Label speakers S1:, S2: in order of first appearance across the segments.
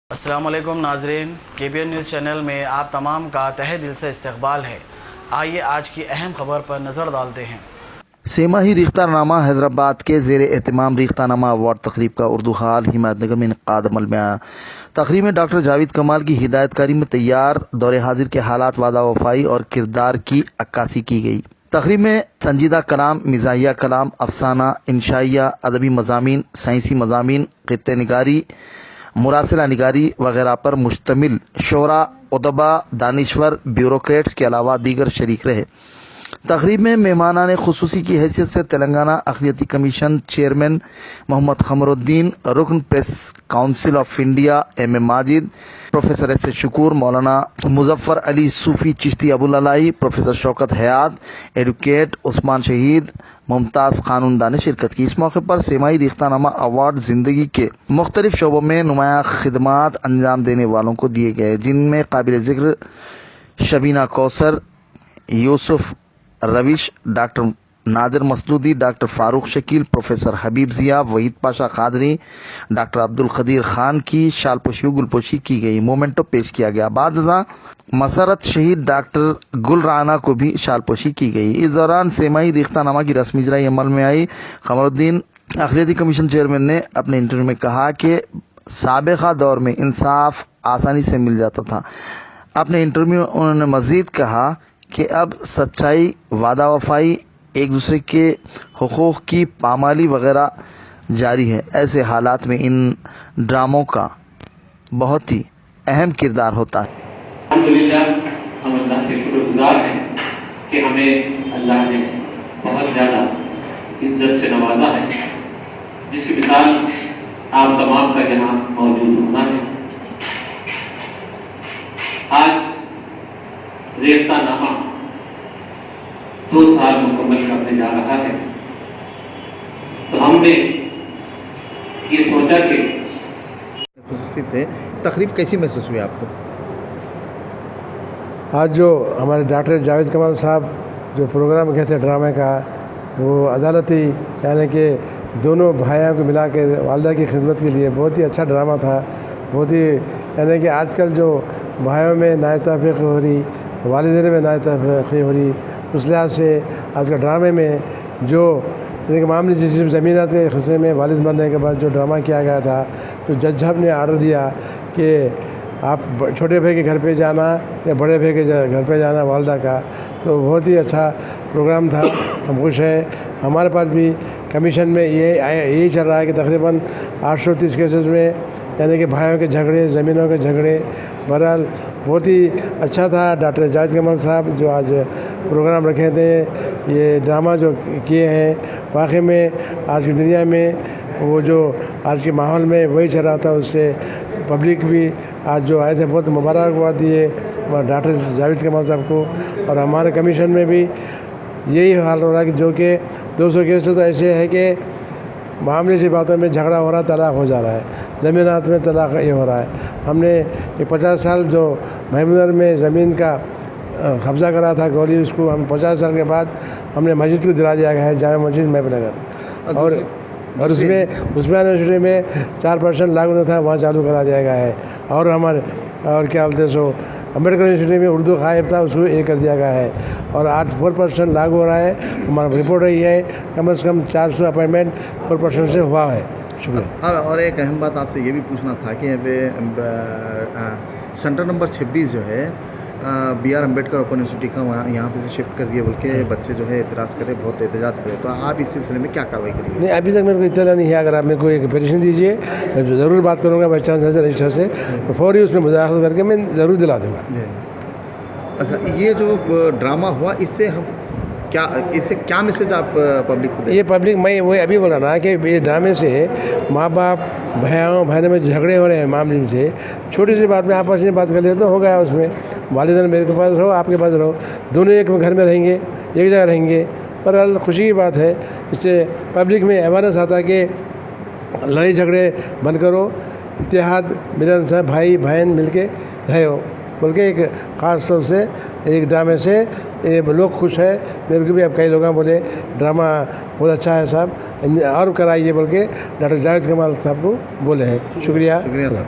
S1: अस्सलाम वालेकुम नाजरीन, KBN न्यूज़ चैनल में आप तमाम का तहे दिल से इस्तकबाल है। आइए आज की अहम खबर पर नज़र डालते हैं।
S2: सेमाही रिख्तानामा हैदराबाद के ज़ेर एहतमाम रिख्तानामा अवार्ड तकरीब का उर्दू हाल हिमायतनगर में इनकाद अमल में आया। तकरीब में डॉक्टर जावेद कमाल की हिदायतकारी में तैयार दौरे हाजिर के हालात, वादा वफाई और किरदार की अक्कासी की गई। तकरीब में संजीदा कलाम, मिजाहिया कलाम, अफसाना, इंशाइया, अदबी मज़ामीन, साइंसी मज़ामीन, ख़ित्ते निगारी, मुरासिला निगारी वगैरह पर मुश्तमिल शोरा, उदबा, दानिश्वर, ब्यूरोक्रेट्स के अलावा दीगर शरीक रहे। तकरीब में मेहमानाने खुसूसी की हैसियत से तेलंगाना अक़लियती कमीशन चेयरमैन मोहम्मद क़मरुद्दीन, रुकन Press Council of India MM Majid, professor SS Shakoor, Maulana Muzaffar Ali Sufi Chishti Abulalai, professor Shaukat Hayat, advocate Usman Shahid, मुमताज़ क़ानूनदान ने शिरकत की। इस मौके पर सेमाही रिख्तानामा अवार्ड ज़िंदगी के मुख्तलिफ शोबों में नुमाया खिदमात अंजाम देने वालों को दिए गए, जिनमें काबिल ज़िक्र Shabina Kausar, Yusuf Ravish, doctor Nadir Masludi, doctor Farooq Shakeel, professor Habib Zia, Waheed Pasha Qadri, doctor Abdul Qadeer Khan की शालपोशी गुलपोशी की गई। मोमेंटो पेश किया गया। बाद मसरत शहीद डॉक्टर गुल राना को भी शालपोशी की गई। इस दौरान सेमाही रिख्तानामा की रस्मी इजराई अमल में आई। क़मरुद्दीन अक़लियती कमीशन चेयरमैन ने अपने इंटरव्यू में कहा कि साबिक़ा दौर में इंसाफ आसानी से मिल जाता था। अपने इंटरव्यू में उन्होंने मज़ीद कहा कि अब सच्चाई, वादा वफाई, एक दूसरे के हुकूक़ की पामाली वगैरह जारी है। ऐसे हालात में इन ड्रामों का बहुत ही अहम किरदार होता है।
S3: अल्हम्दुलिल्लाह, हम अल्लाह के शुक्रगुजार हैं कि हमें अल्लाह ने बहुत ज़्यादा इज्जत से नवाजा है, जिसकी मिसाल आप तमाम का यहाँ मौजूद होना है। आज रेख्तानामा 2 साल मुकम्मल करने जा रहा है, तो हमने ये सोचा कि
S2: थे। तकरीब कैसी महसूस हुई आपको?
S4: आज जो हमारे डॉक्टर जावेद कमाल साहब जो प्रोग्राम किए थे ड्रामे का, वो अदालती यानी कि दोनों भाइयों को मिला के वालदा की खिदमत के लिए बहुत ही अच्छा ड्रामा था। बहुत ही यानी कि आजकल जो भाइयों में नाइतफ़ीक़ हो रही, वालिदैन में नाइतफ़ीक़ी हो रही, उस लिहाज से आज के ड्रामे में जो मामले जिस ज़मीनात के हिस्से में वालिद मरने के बाद जो ड्रामा किया गया था, तो जज साहब ने आर्डर दिया कि आप छोटे भाई के घर पे जाना या बड़े भाई के घर पे जाना वालदा का। तो बहुत ही अच्छा प्रोग्राम था। हम खुश हैं। हमारे पास भी कमीशन में यही चल रहा है कि तकरीबन 830 केसेस में यानी कि भाइयों के झगड़े, ज़मीनों के झगड़े, बहरहाल बहुत ही अच्छा था। डॉक्टर जावेद कमाल साहब जो आज प्रोग्राम रखे थे, ये ड्रामा जो किए हैं, वाकई में आज की दुनिया में वो जो आज के माहौल में वही चल रहा था, उससे पब्लिक भी आज जो आए थे बहुत मुबारकबाद दिए डॉक्टर जावेद कमाल साहब को। और हमारे कमीशन में भी यही हाल हो रहा है कि जो कि 200 केसेस तो ऐसे है कि मामले से बातों में झगड़ा हो रहा है, तलाक हो जा रहा है, ज़मीनात में तलाक ये हो रहा है। हमने ये 50 साल जो महमूदनगर में ज़मीन का कब्ज़ा करा था गौली, उसको हम 50 साल के बाद हमने मस्जिद को दिला दिया गया है, जामा मस्जिद महबूबनगर। और उसमें यूनिवर्सिटी में 4% लागू नहीं था, वहाँ चालू करा दिया गया है। और हमारे और क्या बोलते हैं सो अम्बेडकर यूनिवर्सिटी में उर्दू गायब था, उसको ये कर दिया गया है। और आज 4% लागू हो रहा है। हमारा रिपोर्ट रही है कम से कम 400 अपॉइंटमेंट 4% से हुआ है। शुक्रिया।
S2: और एक अहम बात आपसे ये भी पूछना था कि सेंटर नंबर 26 जो है BR अम्बेडकर ओपन यूनिवर्सिटी का वहाँ यहाँ पे से शिफ्ट कर दिए, बल्कि बच्चे जो है एतराज़ करे, बहुत एहतजाज करे, तो आप इस सिलसिले में क्या कार्रवाई करेंगे?
S4: नहीं, अभी तक मेरे को इत्तला नहीं है। अगर आप मेरे को एक पेटिशन दीजिए, मैं ज़रूर बात करूँगा बाई चांस से रजिस्टर से, तो फौरी उसमें मुदाखलत करके मैं ज़रूर दिला दूँगा।
S2: अच्छा, ये जो ड्रामा हुआ, इससे क्या मैसेज आप पब्लिक को दें?
S4: ये पब्लिक, मैं वही अभी बोला ना कि ये ड्रामे से माँ बाप भाइयों में झगड़े हो रहे हैं मामले से, छोटी सी बात में आपस में बात कर ले तो हो गया। उसमें वालिदैन मेरे के पास रहो, आपके पास रहो, दोनों एक घर में रहेंगे, एक जगह रहेंगे। पर खुशी की बात है, इससे पब्लिक में अवेयरनेस आता है कि लड़ाई झगड़े बंद करो, इत्तेहाद मिलन से भाई बहन मिल के रहो, बल्कि एक ख़ास तौर से एक ड्रामे से ये लोग खुश है। मेरे को भी अब कई लोग बोले ड्रामा बहुत अच्छा है साहब, और कराइए बोल के डॉक्टर जावेद कमाल साहब को बोले हैं। शुक्रिया।
S2: शुक्रिया साहब।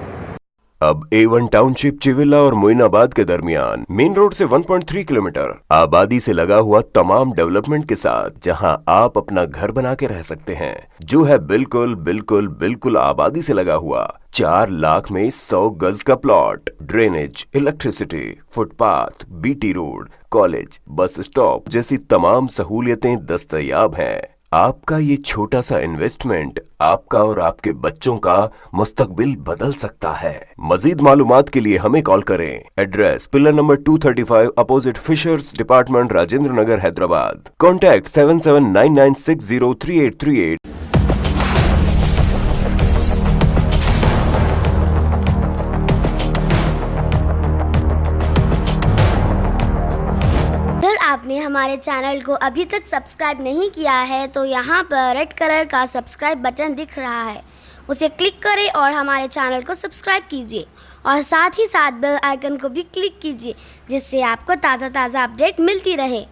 S5: अब A1 टाउनशिप चिविला और मोइनाबाद के दरमियान मेन रोड से 1.3 किलोमीटर आबादी से लगा हुआ तमाम डेवलपमेंट के साथ जहां आप अपना घर बना के रह सकते हैं, जो है बिल्कुल बिल्कुल बिल्कुल आबादी से लगा हुआ। 4 लाख में 100 गज का plot, drainage, electricity, footpath, BT road, college, bus stop जैसी तमाम सहूलियतें दस्तयाब हैं। आपका ये छोटा सा इन्वेस्टमेंट आपका और आपके बच्चों का मुस्तकबिल बदल सकता है। मजीद मालूमात के लिए हमें कॉल करें। Address pillar number 235 opposite fisheries department, Rajendra Nagar, Hyderabad. Contact 7799603838।
S6: अगर आपने हमारे चैनल को अभी तक सब्सक्राइब नहीं किया है तो यहाँ पर रेड कलर का सब्सक्राइब बटन दिख रहा है, उसे क्लिक करें और हमारे चैनल को सब्सक्राइब कीजिए और साथ ही साथ बेल आइकन को भी क्लिक कीजिए, जिससे आपको ताज़ा अपडेट मिलती रहे।